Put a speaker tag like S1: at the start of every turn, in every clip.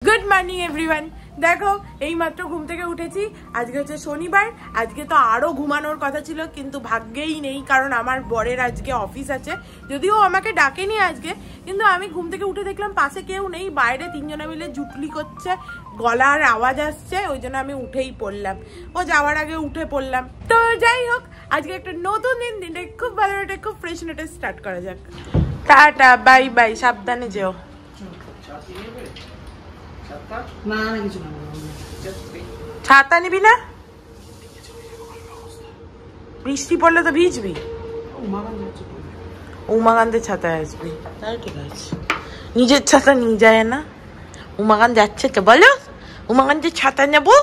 S1: Good morning everyone. দেখো এই মাত্র ঘুম থেকে উঠেছি। আজকে হচ্ছে শনিবার। আজকে তো আরো ঘুমানোর কথা ছিল, কিন্তু ভাগ্যেই নেই, কারণ আমার বরের আজকে অফিস আছে। যদিও আমাকে ডাকেনি আজকে, কিন্তু আমি ঘুম থেকে উঠে দেখলাম পাশে কেউ নেই, বাইরে তিনজনে মিলে জুটলি করছে, গলার আওয়াজ আসছে, ওই জন্য আমি উঠেই পড়লাম। ও যাওয়ার আগে উঠে পড়লাম। তো যাই হোক, আজকে একটা নতুন দিন, দিনটা খুব ভালো, খুব ফ্রেশ নোটে স্টার্ট করা যাক। টাটা, বাই বাই, সাবধানে যেও। ছাতা নিবি না? বৃষ্টি পড়লে তো ভিজবি। উমাকান্তের ছাতায় আসবি, তাই ঠিক আছে। নিজের ছাতা নিয়ে যায় না। উমাকান্ত যাচ্ছে তো বলো, উমাকান্তের ছাতা নেবো।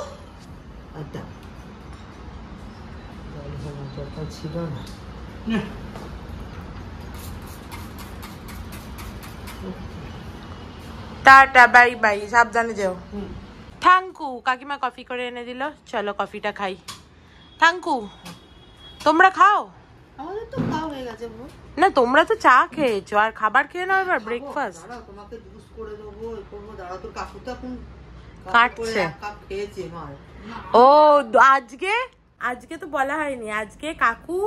S1: টাটা, বাই বাই, সাবধানে যেও। থ্যাংকু, কাকিমা কফি করে এনে দিল, চলো কফিটা খাই। থ্যাংকু, তোমরা খাও?
S2: আমাদের তো খাওয়া হয়ে গেছে।
S1: না, তোমরা তো চা খেয়েছো, আর খাবার খেয়ে নাও এবার, ব্রেকফাস্ট।
S2: তোমাকে জুস করে দেবো, করবো, দাঁড়া, তোর কাকু তো এখন
S1: কাটছে।
S2: কাপ খেয়েছে মার।
S1: ও আজকে তো বলা হয়নি, আজকে কাকু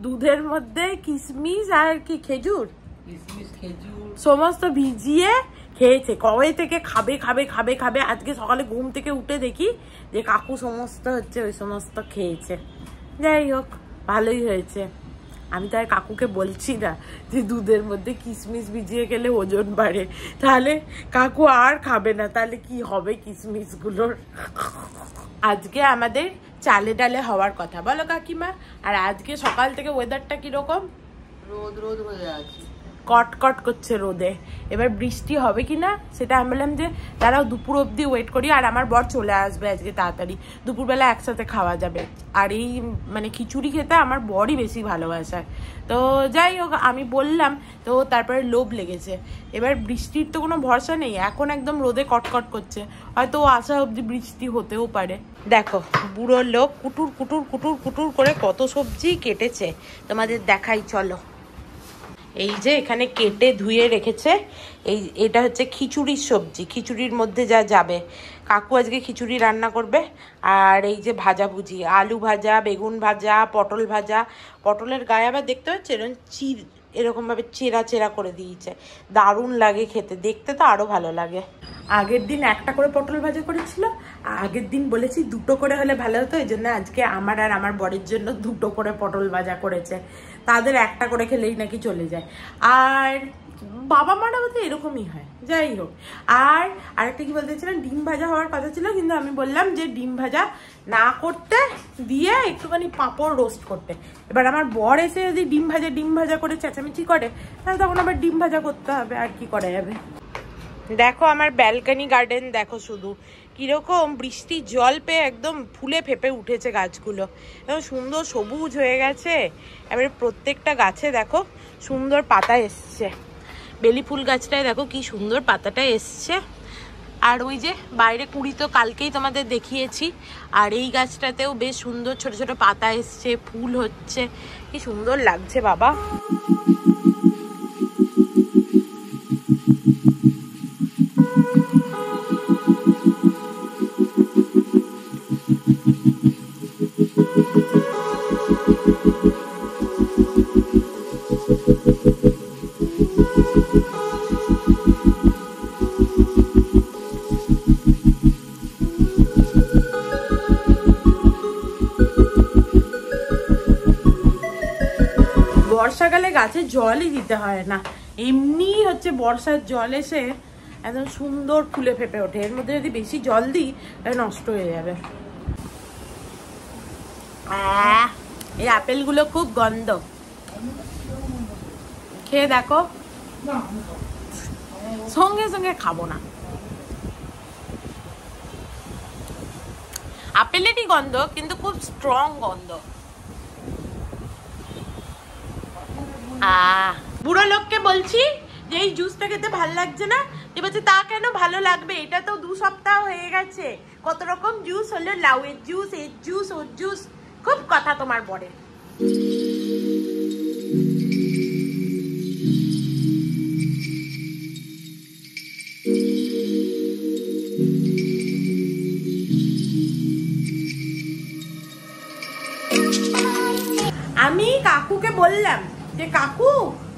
S1: দুধের মধ্যে কিশমিশ আর কি খেজুর সমস্ত ভিজিয়ে খেয়েছে। কবে থেকে খাবে খাবে খাবে খাবে, আজকে সকালে ঘুম থেকে উঠে দেখি যে কাকু সমস্ত হচ্ছে ওই সমস্ত খেয়েছে। যাই হোক, ভালোই হয়েছে। আমি তো আর কাকুকে বলছি না যে দুধের মধ্যে কিশমিশ ভিজিয়ে গেলে ওজন বাড়ে, তাহলে কাকু আর খাবে না, তাহলে কি হবে কিশমিশ গুলোর। আজকে আমাদের চালে ডালে হওয়ার কথা, বলো কাকিমা। আর আজকে সকাল থেকে ওয়েদারটা কিরকম?
S2: রোদ রোদ হয়ে আছে,
S1: কটকট করছে রোদে। এবার বৃষ্টি হবে কিনা সেটা আমি বললাম যে তারাও দুপুর অবধি ওয়েট করি, আর আমার বর চলে আসবে আজকে তাড়াতাড়ি, দুপুরবেলা একসাথে খাওয়া যাবে। আর এই মানে খিচুড়ি খেতে আমার বরই বেশি ভালোবাসে। তো যাই হোক, আমি বললাম, তো তারপরে লোভ লেগেছে। এবার বৃষ্টির তো কোনো ভরসা নেই, এখন একদম রোদে কটকট করছে, হয়তো আসা অবধি বৃষ্টি হতেও পারে। দেখো বুড়ো লোক কুটুর কুটুর কুটুর কুটুর করে কত সবজি কেটেছে, তোমাদের দেখাই চলো। এই যে এখানে কেটে ধুয়ে রেখেছে, এটা হচ্ছে খিচুড়ির সবজি, খিচুড়ির মধ্যে যা যাবে। কাকু আজকে খিচুড়ি রান্না করবে। আর এই যে ভাজাভুজি, আলু ভাজা, বেগুন ভাজা, পটল ভাজা। পটলের গায়ে আবার দেখতে পাচ্ছি এরকমভাবে চেরা চেরা করে দিয়েছে, দারুণ লাগে খেতে, দেখতে তো আরো ভালো লাগে। আগের দিন একটা করে পটল ভাজা করেছিল, আগের দিন বলেছি দুটো করে হলে ভালো হতো, এই জন্য আজকে আমার আর আমার বরের জন্য দুটো করে পটল ভাজা করেছে। তাদের একটা করে খেলেই নাকি চলে যায়, আর বাবা মারা মতো এরকমই হয়। যাই হোক, আর আরেকটা কি বলতে চাইছিলাম, ডিম ভাজা হওয়ার কথা ছিল, কিন্তু আমি বললাম যে ডিম ভাজা না করতে, দিয়ে একটুখানি পাঁপড় রোস্ট করতে। এবার আমার বর এসে যদি ডিম ভাজা করে চেঁচামেচি করে, তাহলে তখন আবার ডিম ভাজা করতে হবে, আর কি করা যাবে। দেখো আমার ব্যালকনি গার্ডেন, দেখো শুধু কিরকম বৃষ্টির জল পেয়ে একদম ফুলে ফেপে উঠেছে গাছগুলো, এবং সুন্দর সবুজ হয়ে গেছে। এবারে প্রত্যেকটা গাছে দেখো সুন্দর পাতা এসছে। বেলি ফুল গাছটায় দেখো কি সুন্দর পাতাটা এসছে। আর ওই যে বাইরে কুঁড়ি তো কালকেই তোমাদের দেখিয়েছি, আর এই গাছটাতেও বেশ সুন্দর ছোট ছোট পাতা এসছে, ফুল হচ্ছে, কি সুন্দর লাগছে বাবা। বর্ষাকালে গাছে জলই দিতে হয় না, এমনি হচ্ছে বর্ষার জল এসে একদম সুন্দর ফুলে ফেপে ওঠে। এর মধ্যে যদি বেশি জল দিই তাহলে নষ্ট হয়ে যাবে। এই আপেলগুলো খুব গন্ধ, খেয়ে দেখো। সঙ্গে সঙ্গে খাবো না, আপেলেরই গন্ধ, কিন্তু খুব স্ট্রং গন্ধ। বুড়ো লোককে বলছি যে এই জুসটা খেতে ভালো লাগছে না, যে বলছে তা কেন ভালো লাগবে, এটা তো 2 সপ্তাহ হয়ে গেছে, কত রকম জুস হলো, লাউয়ের জুস, এর জুস, ওর জুস, খুব কথা তোমার বরে। বললাম যে কাকু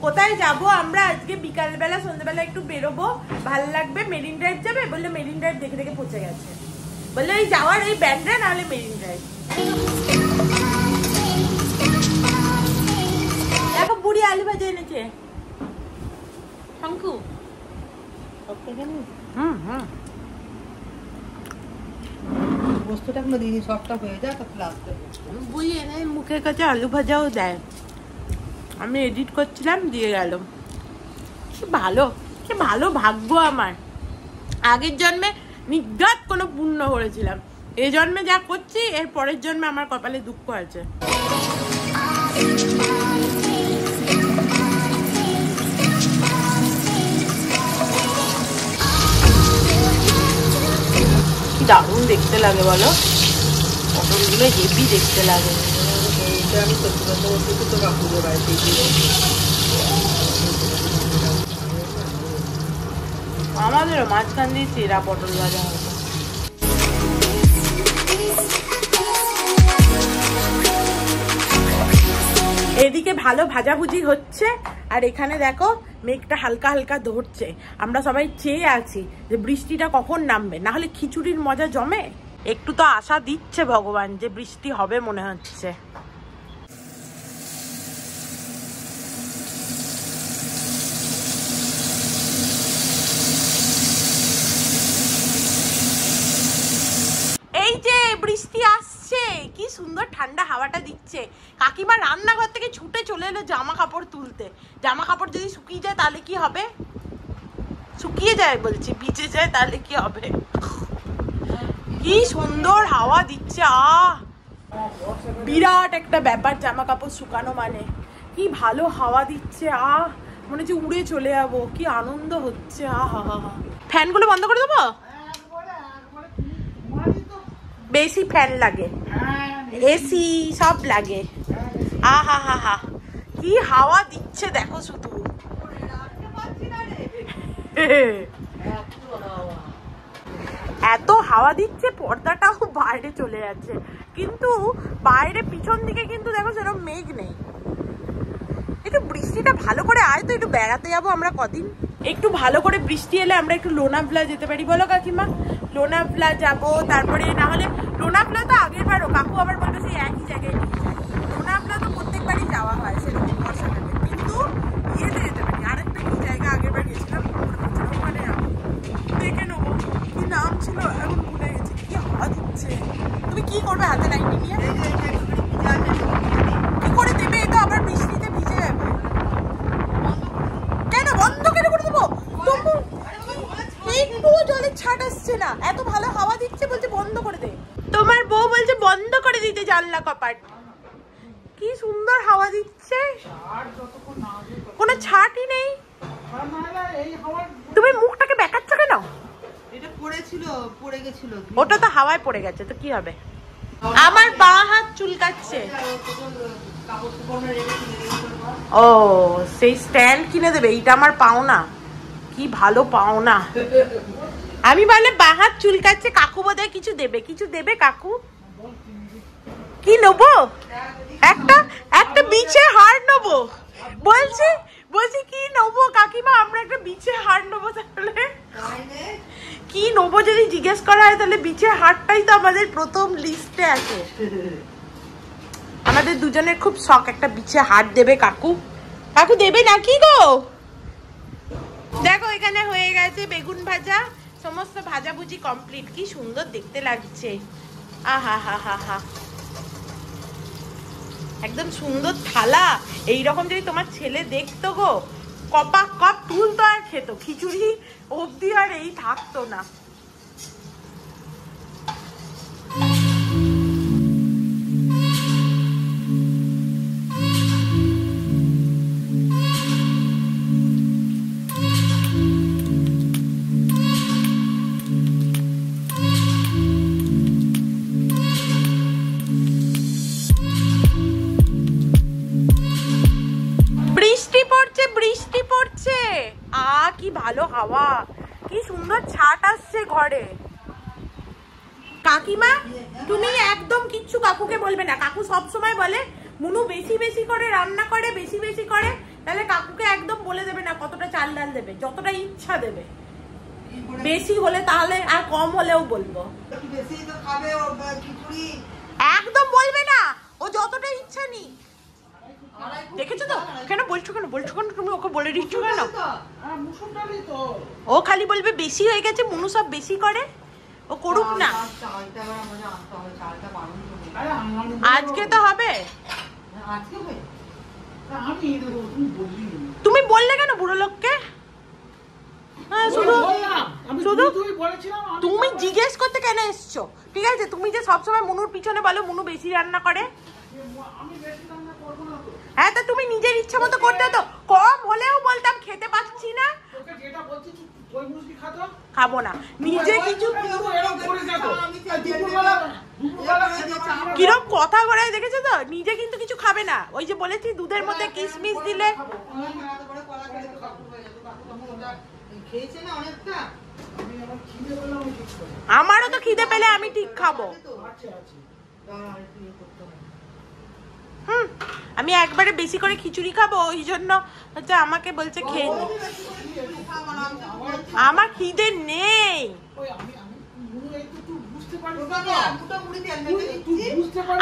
S1: কোথায় যাব আমরা আজকে বিকালবেলা সন্ধ্যাবেলা একটু বেরোবো, ভালো লাগবে, মেরিন ড্রাইভ যাবে? বললো মেরিন ড্রাইভ দেখে দেখে পৌঁছে গেছে। বললো এই যাওয়ার এই ব্যান্ডরা নাহলে মেরিন ড্রাইভ। দেখো বুড়ি আলু ভাজা এনেছে শঙ্কু।
S2: বস্তুটা এখনো দিদি সবটা হয়ে যায়
S1: বুড়ি এনে মুখের কাছে আলু ভাজাও দেয়। আমি এডিট করছিলাম দিয়ে গেল। কি ভালো, কি ভালো ভাগ্য আমার। আগের জন্মে নিঘাত কোনো পুণ্য করেছিলাম, এই জন্মে যা করছি এর পরের জন্মে আমার কপালে দুঃখ আছে। কি দারুণ দেখতে লাগে বলো, পটলগুলো হেভি দেখতে লাগে।
S2: আমি সত্যি কথা বলতে তো কাকুদের বাড়িতে
S1: আমাদেরও মাঝখান দিয়ে চেরা পটল ভাজা হতো। এদিকে ভালো ভাজাভুজি হচ্ছে আর এখানে দেখো মেঘটা হালকা হালকা ধরছে। আমরা সবাই চেয়ে আছি যে বৃষ্টিটা কখন নামবে, না হলে খিচুড়ির মজা জমে। একটু তো আশা দিচ্ছে ভগবান যে বৃষ্টি হবে মনে হচ্ছে। এই যে বৃষ্টি আসছে, কি সুন্দর ঠান্ডা হাওয়াটা দিচ্ছে। কাকিমা রান্নাঘর থেকে ছুটে চলে এলো জামা কাপড় তুলতে। জামা কাপড় যদি শুকিয়ে যায় তাহলে কি হবে? শুকিয়ে যায় বলছি, ভিজে যায় তাহলে কি হবে? কি সুন্দর হাওয়া দিচ্ছে, বিরাট একটা ব্যাপার জামা কাপড় শুকানো মানে। কি ভালো হাওয়া দিচ্ছে, মনে হচ্ছে উড়ে চলে যাবো, কি আনন্দ হচ্ছে। ফ্যানগুলো বন্ধ করে দেবো? বেশি ফ্যান লাগে, এসি সব লাগে। আহা হা হা, কি হাওয়া দিচ্ছে দেখো শুধু। এত হাওয়া দিচ্ছে পর্দাটাও বাইরে চলে যাচ্ছে, কিন্তু বাইরে পিছন দিকে কিন্তু দেখো সেরকম মেঘ নেই। একটু বৃষ্টিটা ভালো করে আয় তো, একটু বেড়াতে যাবো আমরা কদিন। একটু ভালো করে বৃষ্টি এলে আমরা একটু লোনাভলা যেতে পারি, বলো কাকিমা? লোনাভলা যাবো, তারপরে না হলে লোনাভলা তো আগের বারও কাকু আবার বলবে সেই একই জায়গায় নিয়ে যায়। লোনাভলা তো প্রত্যেকবারই যাওয়া হয় সেরকম বর্ষাকালে, কিন্তু ইয়েতে যেতে পারি আরেকটা কি জায়গা আগের বার গেছিলাম ওখানে যাবো, দেখে নেবো কি নাম ছিল, এখন ভুলে গেছি। কি হাওয়া দিচ্ছে। তুমি কি করবে হাতে লাইটটি নিয়ে? কি করে দেবে? এটা আবার বৃষ্টিতে ভিজে যাবে। কেন বন্ধ কেন করে দেবো? একটুও জলের ছাট আসছে না, এত ভালো হাওয়া দিচ্ছে বলছে বন্ধ করে দে। তোমার বউ বলছে বন্ধ করে দিতে জানলা কপাট। কি সুন্দর হাওয়া দিচ্ছে, কোনো ছাটই নেই। তুমি মুখটাকে বেকাচ্ছ কেন?
S2: এটা পড়েছিল, পড়ে গেছিল।
S1: ওটা তো হাওয়ায় পড়ে গেছে, তো কি হবে? আমার বাঁ হাত চুলকাচ্ছে। ও সেই স্ট্যান্ড কিনে দেবে, এইটা আমার পাওনা। কি ভালো পাওনা। আমি বলে বাঁ হাত চুলকাচ্ছে, কাকু বোধহয় কিছু দেবে। কিছু দেবে কাকু? কি নেবো? একটা একটা বিছে হার নেবো বলছি। বলছি কি নেবো কাকিমা? আমরা একটা বিছে হার নেবো। তাহলে কি নেবো যদি জিজ্ঞেস করা হয় তাহলে বিছে হারটাই তো আমাদের প্রথম লিস্টে আছে। আমাদের দুজনের খুব শখ একটা বিছে হার দেবে কাকু। কাকু দেবে নাকি গো? দেখো এখানে হয়ে গেছে বেগুন ভাজা, সমস্ত ভাজাভুজি কমপ্লিট। কি সুন্দর দেখতে লাগছে, আহা হা হা হা। একদম সুন্দর থালা। এইরকম যদি তোমার ছেলে দেখতো গো, কপা কপ তুলতো আর খেত, খিচুড়ি অবধি আর এই থাকতো না। বৃষ্টি পড়ছে, কি ভালো হাওয়া, কি সুন্দর ছাট আসছে ঘরে। কাকিমা তুমি একদম কিচ্ছু কাকুকে বলবে না। কাকু সব সময় বলে মুনু বেশি বেশি করে রান্না করে, বেশি বেশি করে, তাহলে কাকুকে একদম বলে দেবে না কতটা চাল ডাল দেবে, যতটা ইচ্ছা দেবে। বেশি হলে তাহলে, আর কম হলেও বলবো।
S2: বেশি তো খাবে ও খিচুড়ি,
S1: একদম বলবে না, ও যতটা ইচ্ছা নি। দেখেছো তো? কেন বলছো কেন তুমি ওকে বলে দিচ্ছ কেন? ও খালি বলবে বেশি হয়ে গেছে, মুনু সব বেশি করে, ও করুক না। আজকে তো হবে। তুমি বললে কেন বুড়ো লোককে? তুমি জিজ্ঞেস করতে কেন এসছো? ঠিক আছে, তুমি যে সবসময় মুনুর পিছনে বলো মুনু বেশি রান্না করে। হ্যাঁ, তা তুমি নিজের ইচ্ছা মতো করতে হতো। কম হলেও বলতাম খেতে পাচ্ছি না, খাবো না। নিজে কিছু কিরম কথা বলে দেখেছো তো? নিজে কিন্তু কিছু খাবে না। ওই যে বলেছি দুধের মধ্যে কিশমিশ দিলে। আমারও তো খিদে পেলে আমি ঠিক খাবো। আমি একবারে বেশি করে খিচুড়ি খাবো, ওই জন্য হচ্ছে আমাকে বলছে খেয়ে নি। আমার খিদে নেই।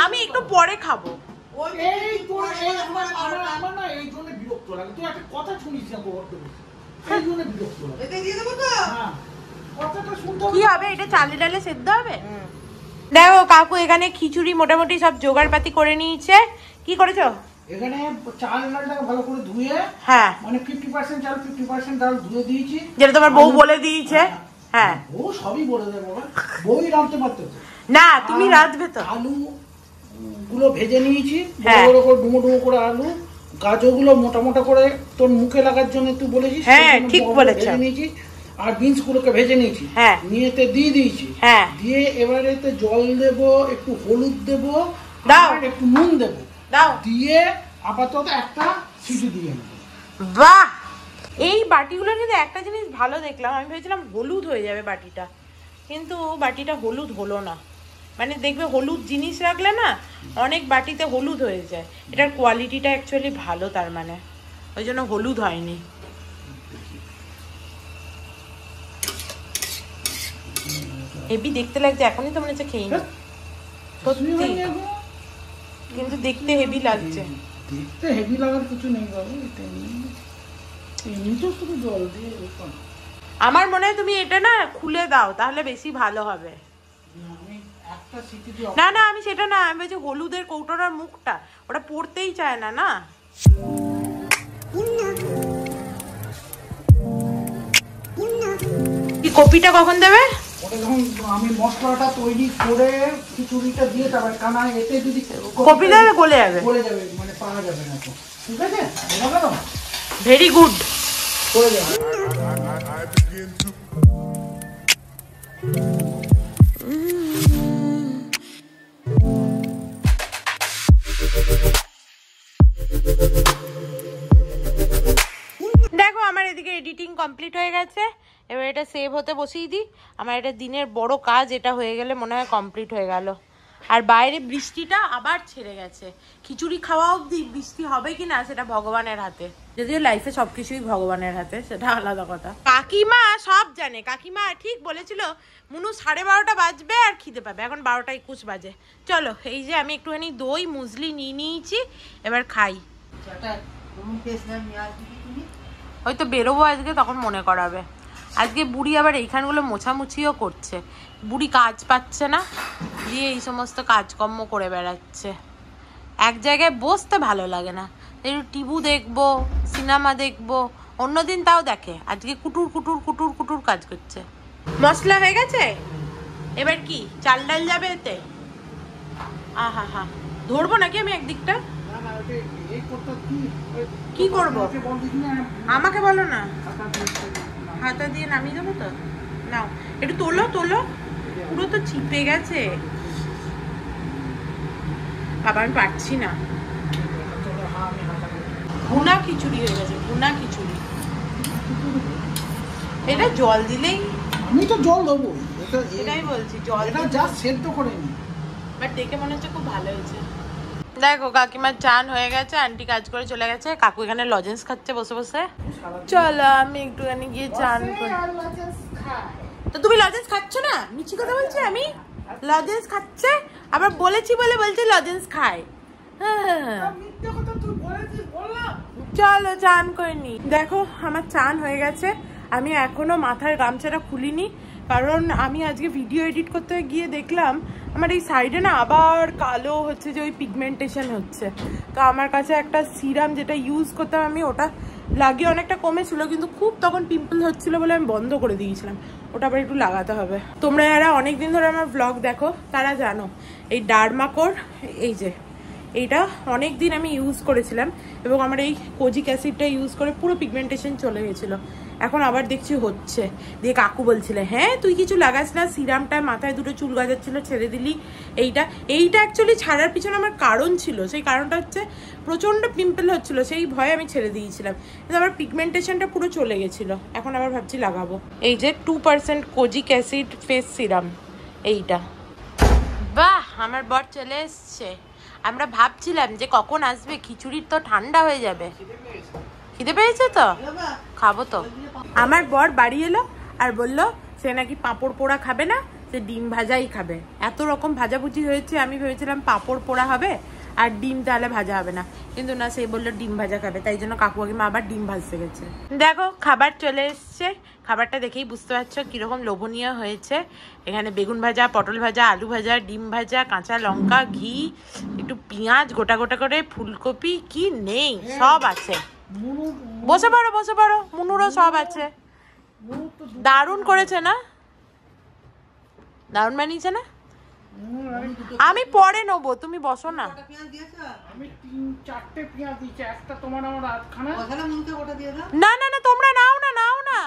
S1: আমি একটু পরে খাবো। কি হবে এটা? চালে ডালে সেদ্ধ হবে। দেখো কাকু এখানে খিচুড়ি মোটামুটি সব জোগাড়পাতি করে নিয়েছে। কি করেছো?
S3: এখানে চাল ডালটাকে ভালো করে ধুয়ে,
S1: হ্যাঁ
S3: মানে 50% চাল 50% ডাল ধুয়ে দিয়েছি,
S1: যেটা তোমার বউ বলে দিয়েছে। হ্যাঁ,
S3: ও সবই বলে দেবে বাবা, বউই রাঁধতে পারতো
S1: না, তুমি রাঁধবে তো।
S3: আলু গুলো ভেজে নিয়েছি, বড় বড় করে ডুমো ডুমো করে আলু, গাজর গুলো মোটা মোটা করে তোর মুখে লাগার জন্য তুই বলেছিস।
S1: হ্যাঁ, ঠিক বলেছ।
S3: ভেজে নিয়েছি, আর বিনস গুলোকে ভেজে নিয়েছি, নিয়েতে দিয়ে দিয়েছি। দিয়ে এবারে জল দেবো, একটু হলুদ দেবো, আর একটু নুন দেবো, দিয়ে আপাতত একটা সিটি দিয়ে নেবো।
S1: বাহ, এই বাটিগুলোর কিন্তু একটা জিনিস ভালো দেখলাম, আমি ভেবেছিলাম হলুদ হয়ে যাবে বাটিটা, কিন্তু বাটিটা হলুদ হলো না। মানে দেখবে হলুদ জিনিস রাখলে না অনেক বাটিতে হলুদ হয়ে যায়, এটার কোয়ালিটিটা অ্যাকচুয়ালি ভালো, তার মানে ওই জন্য হলুদ হয়নি। হেভি দেখতে লাগছে, এখনই তো মনে হচ্ছে খেয়ে নি। সত্যি কিন্তু দেখতে হেভি লাগছে।
S3: দেখতে হেভি লাগার কিছু নেই বাবু, এমনি তো শুধু জল দিয়ে।
S1: আমার মনে হয় তুমি এটা না খুলে দাও, তাহলে বেশি ভালো হবে। না না, আমি সেটা না, আমি বলছি হলুদের কৌটোটার মুখটা, ওটা পড়তেই চায় না। না কি কপিটা কখন দেবে?
S3: ওটা যখন আমি মশলাটা তৈরি করে খিচুড়িটা দিয়ে তারপর কানা এতে যদি
S1: কপিটা গলে যাবে,
S3: মানে পাওয়া যাবে না তো। ঠিক আছে, বোঝা গেল?
S1: Very good.
S3: করে যাবে।
S1: দেখো আমার এদিকে এডিটিং কমপ্লিট হয়ে গেছে, এবার এটা সেভ হতে বসিয়ে দিই। আমার এটা দিনের বড় কাজ, এটা হয়ে গেলে মনে হয় কমপ্লিট হয়ে গেল। আর বাইরে বৃষ্টিটা আবার ছেড়ে গেছে, খিচুড়ি খাওয়া অবধি বৃষ্টি হবে কিনা সেটা ভগবানের হাতে। যদিও লাইফে সবকিছুই ভগবানের হাতে, সেটা আলাদা কথা। কাকিমা সব জানে, কাকিমা ঠিক বলেছিল মুনু 12:30 বাজবে আর খিদে পাবে। এখন 12:21 বাজে। চলো, এই যে আমি একটুখানি দই মুসলি নিয়ে নিয়েছি, এবার খাই। হয়তো বেরোবো আজকে, তখন মনে করাবে। আজকে বুড়ি আবার এইখানগুলো মোছামুছিও করছে, বুড়ি কাজ পাচ্ছে না, দিয়ে এই সমস্ত কাজকর্ম করে বেড়াচ্ছে। এক জায়গায় বসতে ভালো লাগে না, একটু টিভি দেখবো, সিনেমা দেখবো, অন্যদিন তাও দেখে, আজকে কুটুর কুটুর কুটুর কুটুর কাজ করছে। মশলা হয়ে গেছে, এবার কি চাল ডাল যাবে এতে? আহা হা, ধরবো নাকি আমি একদিকটা? কি করবো আমাকে বলো না, হাতা দিয়ে নামিয়ে দেবো তো। নাও একটু তোলো তোলো, পুরো তো চিপে গেছে বাবা, আমি পারছি না। ভুনা খিচুড়ি হয়ে গেছে, ভুনা খিচুড়ি। এটা জল দিলেই,
S3: আমি তো জল দেবো,
S1: এটাই বলছি, জল
S3: এটা জাস্ট সেদ্ধ করে নি।
S1: বাট দেখে মনে হচ্ছে খুব ভালো হয়েছে। দেখো কাকিমার চান হয়ে গেছে, আন্টি কাজ করে চলে গেছে, কাকু এখানে লজেন্স খাচ্ছে বসে বসে। চলো আমি একটুখানি গিয়ে চান করি। তো তুমি লজেন্স খাচ্ছ না? মিছি কথা বলছি আমি? লজেন্স খাচ্ছে, আবার বলেছি বলে বলছে লজেন্স খায়। চলো চান করে নি। দেখো আমার চান হয়ে গেছে, আমি এখনো মাথার গামছাটা খুলিনি, কারণ আমি আজকে ভিডিও এডিট করতে গিয়ে দেখলাম আমার এই সাইডে না আবার কালো হচ্ছে, যে ওই পিগমেন্টেশন হচ্ছে। তো আমার কাছে একটা সিরাম যেটা ইউজ করতাম আমি, ওটা লাগিয়ে অনেকটা কমেছিল, কিন্তু খুব তখন পিম্পল হচ্ছিল বলে আমি বন্ধ করে দিয়েছিলাম। ওটা আবার একটু লাগাতে হবে। তোমরা যারা অনেকদিন ধরে আমার ব্লগ দেখো তারা জানো এই ডার্মাকোর, এই যে এইটা অনেক দিন আমি ইউজ করেছিলাম, এবং আমার এই কোজিক অ্যাসিডটা ইউজ করে পুরো পিগমেন্টেশন চলে গেছিলো। এখন আবার দেখছি হচ্ছে, দিয়ে কাকু বলছিলে হ্যাঁ তুই কিছু লাগাস না, সিরামটায় মাথায় দুটো চুল গজাচ্ছিল ছেড়ে দিলি। এইটা অ্যাকচুয়ালি ছাড়ার পিছনে আমার কারণ ছিল, সেই কারণটা হচ্ছে প্রচণ্ড পিম্পল হচ্ছিলো, সেই ভয়ে আমি ছেড়ে দিয়েছিলাম, কিন্তু আমার পিগমেন্টেশনটা পুরো চলে গেছিলো। এখন আবার ভাবছি লাগাবো। এই যে 2% কোজিক অ্যাসিড ফেস সিরাম এইটা। বাহ, আমার বর চলে এসছে। আমরা ভাবছিলাম যে কখন আসবে, খিচুড়ির তো ঠান্ডা হয়ে যাবে। খিদে পেয়েছে তো, খাবো তো। আমার বর বাড়ি এলো আর বললো সে নাকি পাঁপড় পোড়া খাবে না, সে ডিম ভাজাই খাবে। এত রকম ভাজাভুজি হয়েছে, আমি ভেবেছিলাম পাঁপড় পোড়া হবে আর ডিম তাহলে ভাজা হবে না, কিন্তু না, সে বললো ডিম ভাজা খাবে, তাই জন্য কাকু কাকিমা আবার ডিম ভাজতে গেছে। দেখো খাবার চলে এসছে, খাবারটা দেখেই বুঝতে পারছো কিরকম লোভনীয় হয়েছে। এখানে বেগুন ভাজা, পটল ভাজা, আলু ভাজা, ডিম ভাজা, কাঁচা লঙ্কা, ঘি, একটু পেঁয়াজ গোটা গোটা করে, ফুলকপি, কি নেই সব আছে। বসে পড়ো, মুনুরও সব আছে। দারুণ করেছে না? দারুণ বানিয়েছে না? আমি পরে নেবো, তুমি বসো না।
S3: আমি 3-4টে পেঁয়াজ দিয়েছি, একটা তোমার আমার আধখানা।
S1: না না না, তোমরা নাও না।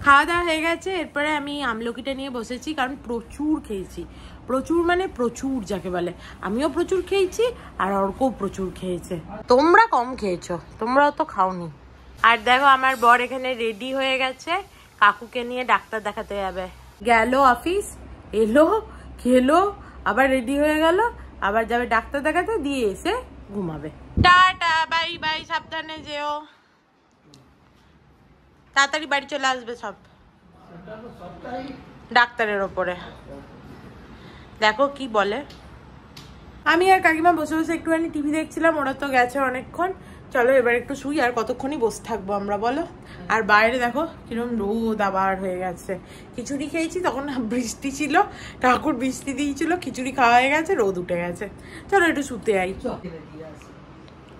S1: খাওয়া দাওয়া হয়ে গেছে, এরপরে আমি আমলকিটা নিয়ে বসেছি, কারণ প্রচুর খেয়েছি, প্রচুর মানে প্রচুর যাকে বলে। আমিও প্রচুর খেয়েছি আর অর্কও প্রচুর খেয়েছে। তোমরা কম খেয়েছো, তোমরাও তো খাওনি। আর দেখো আমার বর এখানে রেডি হয়ে গেছে, কাকুকে নিয়ে ডাক্তার দেখাতে যাবে। গেল অফিস, এলো, খেলো, আবার রেডি হয়ে গেল, আবার যাবে ডাক্তার দেখাতে, দিয়ে এসে ঘুমাবে। টাটা, বাই বাই, সাবধানে যেও, তাড়াতাড়ি বাড়ি চলে আসবে সব ডাক্তারের ওপরে। দেখো কি বলে। আমি আর কাকিমা বসে বসে একটুখানি টিভি দেখছিলাম, ওরা তো গেছে অনেকক্ষণ। চলো এবার একটু শুই, আর কতক্ষণই বসে থাকবো আমরা বলো। আর বাইরে দেখো কিরকম রোদ আবার হয়ে গেছে। খিচুড়ি খেয়েছি, তখন বৃষ্টি ছিল, ঠাকুর বৃষ্টি দিয়েছিল, খিচুড়ি খাওয়া হয়ে গেছে, রোদ উঠে গেছে। চলো একটু শুতে যাই।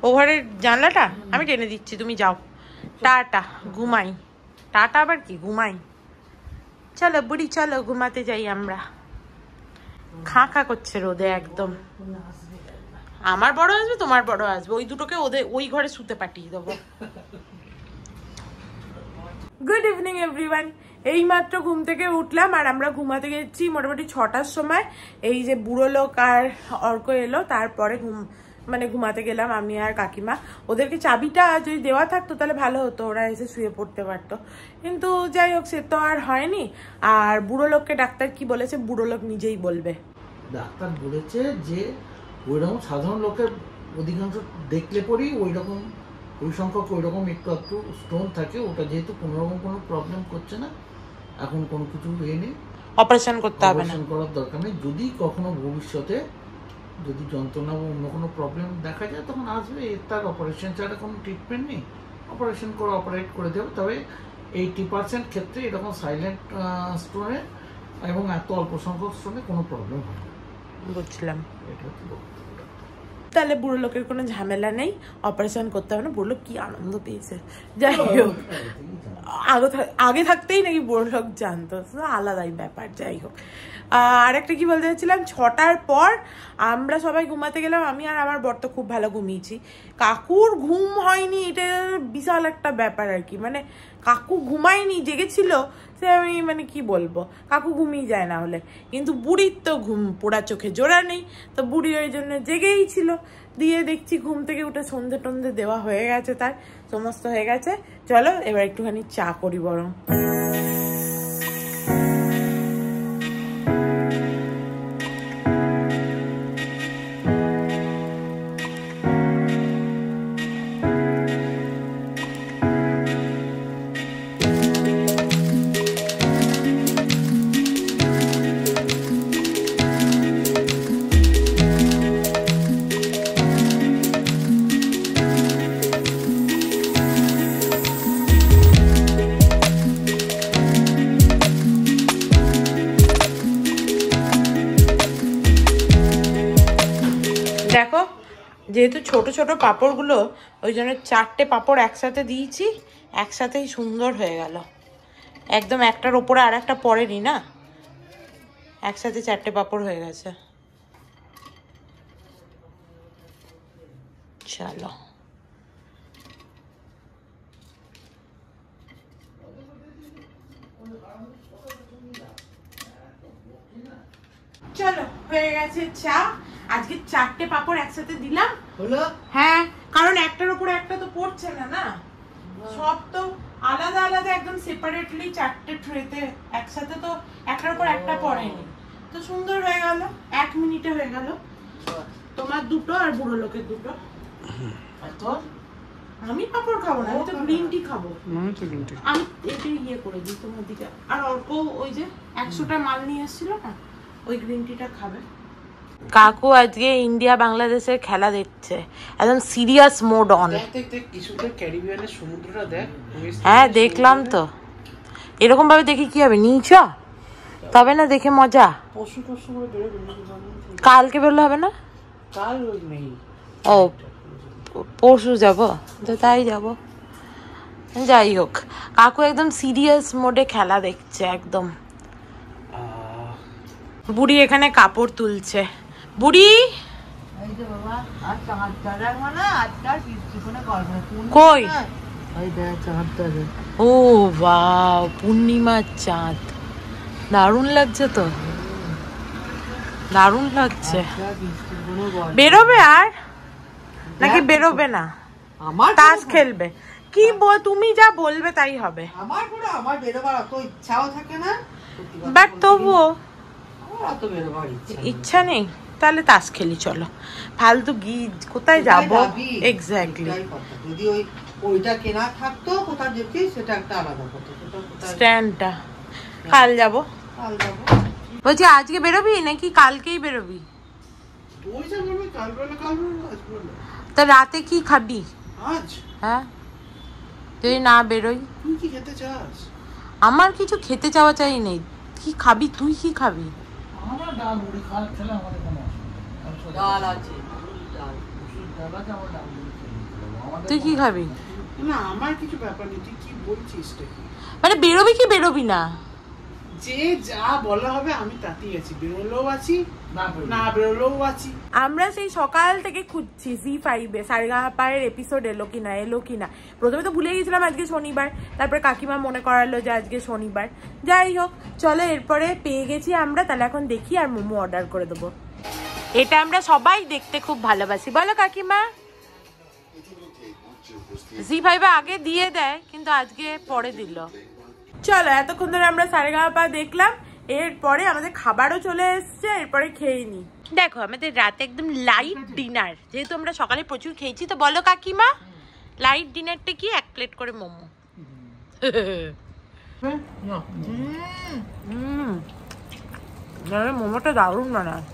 S1: ও ঘরের জানলাটা আমি টেনে দিচ্ছি, তুমি যাও। টাটা, ঘুমাই। টাটা আবার কি, ঘুমাই। চলো বুড়ি, চলো ঘুমাতে যাই আমরা। খা খা করছে রোদে একদম। আমার বড় আসবে, তোমার বড় আসবে, ওই দুটোকে ওদের ওই ঘরে শুতে পাঠিয়ে দেবো। Good evening everyone. এই মাত্র ঘুম থেকে উঠলাম, আর আমরা ঘুমাতে গেছি মোটামুটি 6টার সময়। এই যে বুড়ো লোক আর অর্ক এলো, তারপরে ঘুমাতে গেলাম আমি আর কাকিমা। ওদেরকে চাবিটা যদি দেওয়া থাকতো তাহলে ভালো হতো, ওরা এসে শুয়ে পড়তে পারতো, কিন্তু যাই হোক সে তো আর হয়নি। আর বুড়ো লোককে ডাক্তার কি বলেছে, বুড়ো লোক নিজেই বলবে।
S3: ডাক্তার বলেছে যে ওইরকম সাধারণ লোকের অধিকাংশ দেখলে পরেই ওইরকম ওই সংখ্যক ওইরকম একটু স্টোন থাকে, ওটা যেহেতু কোনোরকম কোনো প্রবলেম করছে না, এখন কোনো কিছু নেই,
S1: অপারেশন করতে হবে না,
S3: অপারেশন করার দরকার নেই। যদি কখনো ভবিষ্যতে যদি যন্ত্রণা বা অন্য কোনো প্রবলেম দেখা যায় তখন আসবে, তার অপারেশন ছাড়া কোনো ট্রিটমেন্ট নেই, অপারেশন করে অপারেট করে দেবে। তবে 80% ক্ষেত্রে এরকম সাইলেন্ট স্টোনে এবং এত অল্প সংখ্যক স্টোনে কোনো প্রবলেম হয় না।
S1: বুঝলাম।
S3: এটা হচ্ছে
S1: তাহলে বুড়ো লোকের কোনো ঝামেলা নেই, অপারেশন করতে হবে না। বুড়ো লোক কি আনন্দ পেয়েছে। যাই হোক, আগে থাকতেই নাকি বুড়ো লোক জানতো, আলাদাই ব্যাপার। যাই হোক, আর একটা কি বলতে চাচ্ছিলাম, 6টার পর আমরা সবাই ঘুমাতে গেলাম। আমি আর আমার বর তো খুব ভালো ঘুমিয়েছি, কাকুর ঘুম হয়নি, এটা বিশাল একটা ব্যাপার আর কি। মানে কাকু ঘুমায়নি, জেগেছিল, সে আমি মানে কি বলবো, কাকু ঘুমিয়ে যায় না হলে। কিন্তু বুড়ির তো ঘুম পোড়া চোখে জোড়া নেই, তো বুড়ি ওই জন্য জেগেই ছিল। দিয়ে দেখছি ঘুম থেকে উঠে সন্ধে টন্ধে দেওয়া হয়ে গেছে, তার সমস্ত হয়ে গেছে। চলো এবার একটুখানি চা করি বরং। দেখো যেহেতু ছোট ছোট পাঁপড়গুলো, ওই জন্য 4টে পাঁপড় একসাথে দিয়েছি, একসাথেই সুন্দর হয়ে গেল একদম। একটার ওপরে আর একটা পড়েনি না, একসাথে 4টে পাঁপড় হয়ে গেছে। চলো চলো হয়ে গেছে চা। আজকে 4টে পাঁপড় একসাথে দিলাম
S2: হলো।
S1: হ্যাঁ, কারণ একটার উপরে একটা তো পড়ছে না, না সব তো আলাদা আলাদা একদম সেপারেটলি 4টে ট্রেতে, একসাথে তো একটার উপর একটা পড়েনি, তো সুন্দর হয়ে গেল। 1 মিনিটে হয়ে গেল। তোমার 2টো আর বুড়ো লোকের 2টো। আমি পাঁপড় খাবো না, আমি তো গ্রিন টি খাবো। আমি এটা ইয়ে করে দিই তোমার দিকে। আর অল্প ওই যে 100টা মাল নিয়ে এসেছিল না, ওই গ্রিন টিটা খাবে। কাকু আজকে ইন্ডিয়া বাংলাদেশের খেলা দেখছে, একদম সিরিয়াস মোড অন।
S3: ক্যারিবিয়ানের সমুদ্রটা দেখ।
S1: হ্যাঁ দেখলাম তো, এরকম ভাবে দেখি কি হবে, নিচ তবে না দেখে মজা। কালকে বেরোলে হবে না?
S3: কাল নেই,
S1: ও পরশু যাবো তো, তাই যাব। যাই হোক, কাকু একদম সিরিয়াস মোডে খেলা দেখছে একদম। বুড়ি এখানে কাপড় তুলছে। বুড়ি কই? ও বাহ, পূর্ণিমার চাঁদ, দারুণ লাগছে তো, দারুণ লাগছে। বেরোবে আর নাকি বেরোবে না?
S2: আমার
S1: তাস খেলবে কি? তুমি যা বলবে তাই হবে।
S2: আমার বেরোবার অত ইচ্ছাও থাকে না,
S1: বাট তবুও
S2: অত বেরোবার
S1: ইচ্ছা নেই। তাহলে তাস খেলি চলো। ফালতু কোথায় যাবো? এক্স্যাক্টলি।
S2: যদি ওইটা কেনা থাকতো কোথাও যেতে, সেটা একটা আলাদা কথা।
S1: স্ট্যান্ডটা কাল যাবো। বলছি আজকে বেরোবি নাকি কালকেই বেরোবি? তা রাতে কি খাবি? হ্যাঁ যদি না বেরোই? আমার কিছু খেতে চাওয়া চাই নেই। কি খাবি তুই? কি খাবি? তুই কি খাবি?
S3: না আমার কিছু ব্যাপার নেই, তুই কি বলছিস?
S1: মানে বেরোবি কি বেরোবি না?
S3: যে যা বলা হবে আমি তাতেই আছি, বেরোলেও আছি না বেরোলেও আছি।
S1: আমরা সেই সকাল থেকে খুঁজছি জি5-এ সারেগামাপার এপিসোড এলো কিনা। প্রথমে তো ভুলে গেছিলাম আজকে শনিবার, তারপরে কাকিমা মনে করালো যে আজকে শনিবার। যাই হোক চলো, এরপরে পেয়ে গেছি আমরা, তাহলে এখন দেখি আর মোমো অর্ডার করে দেবো। এটা আমরা সবাই দেখতে খুব ভালোবাসি, বলো কাকিমা? জি5 আগে দিয়ে দেয় কিন্তু আজকে পরে দিল। চলো এতক্ষণ ধরে আমরা সারেগামাপা দেখলাম, এরপরে আমাদের খাবারও চলে এসছে, এরপরে খেয়ে নি। দেখো আমাদের রাতে একদম লাইট ডিনার, যেহেতু আমরা সকালে প্রচুর খেয়েছি। তো বলো কাকিমা, লাইট ডিনারটা কি? 1 প্লেট করে মোমো। মোমোটা দারুণ বানায়।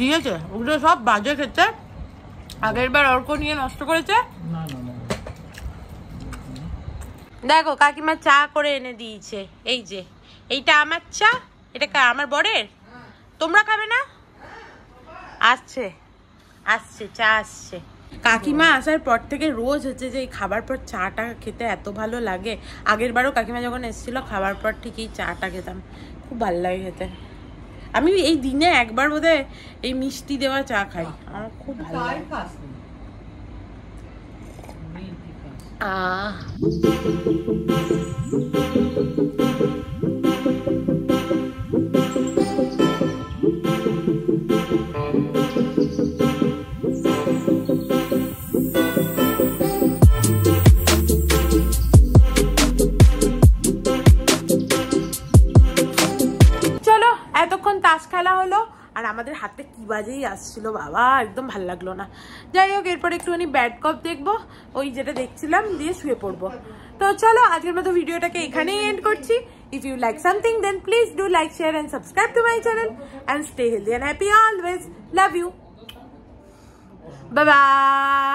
S1: দিয়েছে ওগুলো সব বাজে খেতে, আগের বার অর্ক নিয়ে নষ্ট করেছে। দেখো কাকিমা চা করে এনে দিয়েছে, এই যে এইটা আমার চা, এটা আমার বরের। তোমরা খাবে না? আসছে চা আসছে। কাকিমা আসার পর থেকে রোজ হচ্ছে যে খাবার পর চাটা খেতে এত ভালো লাগে। আগের বারও কাকিমা যখন এসেছিল খাবার পর ঠিকই চাটা খেতাম, খুব ভালো লাগে খেতে। আমি এই দিনে একবার বোধহয় এই মিষ্টি দেওয়া চা খাই, আমার খুব ভালো লাগে। চলো এতক্ষণ তাস খেলা হলো, আর আমাদের হাতে কি বাজেই আসছিল বাবা, একদম ভালো লাগলো না। যাই হোক, এরপর একটুখানি ব্যাড কপ দেখবো, ওই যেটা দেখছিলাম, দিয়ে শুয়ে পড়বো। তো চলো আজকের মতো ভিডিওটাকে এখানেই এন্ড করছি। If you like something then please do like, share and subscribe to my channel and stay healthy and happy always. Love you, bye by.